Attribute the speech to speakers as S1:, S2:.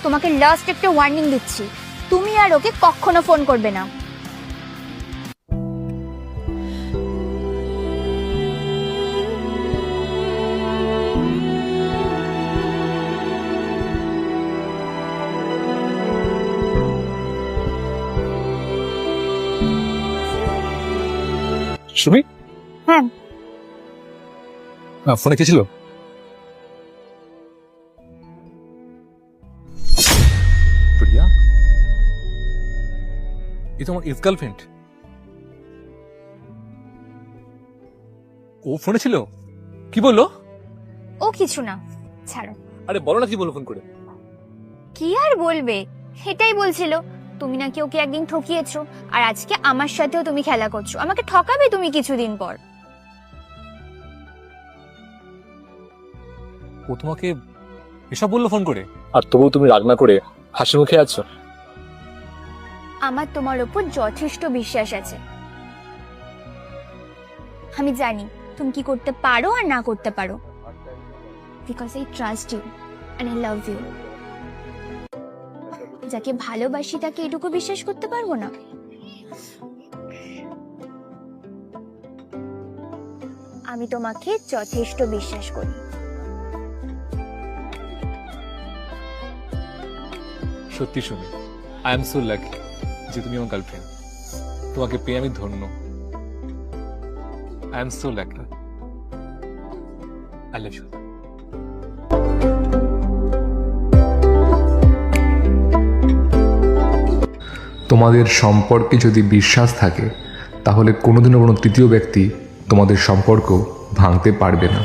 S1: তোমাকে লাস্ট একটা ওয়ার্নিং দিচ্ছি, তুমি আর ওকে কখনো ফোন করবে না।
S2: সুমি,
S1: হ্যাঁ,
S2: ফোনে কে ছিল? প্রিয়া, এ তোমার এক্স গার্লফ্রেন্ড? ও ফোনে ছিল? কি বললো?
S1: ও কিছু না, ছাড়ো।
S2: আরে বলো না, কি বললো ফোন করে?
S1: কি আর বলবে, সেটাই বলছিল তুমি নাকি ওকে একদিন ঠকিয়েছো, আর আজকে আমার সাথেও তুমি খেলা করছো। আমাকে ঠকাবে তুমি কিছুদিন পর।
S2: ও তোমাকে এসব বললো ফোন করে, আর তবুও তুমি রাগ না করে হাসি মুখে আছো?
S1: আমার তোমার উপর যথেষ্ট বিশ্বাস আছে। আমি জানি তুমি কি করতে পারো আর না করতে পারো, because I trust you and I love you. যাকে ভালোবাসি তাকে এটুকু বিশ্বাস করতে পারবো না? আমি তোমাকে যথেষ্ট বিশ্বাস করি।
S2: সত্যি শুনি, আই এম সো লাকি যে তুমি আমার গার্লফ্রেন্ড। তোমাকে পেয়ে আমি ধন্য। I am so lucky. I love you.
S3: তোমাদের সম্পর্কে যদি বিশ্বাস থাকে তাহলে কোনোদিনও কোনো তৃতীয় ব্যক্তি তোমাদের সম্পর্ক ভাঙতে পারবে না।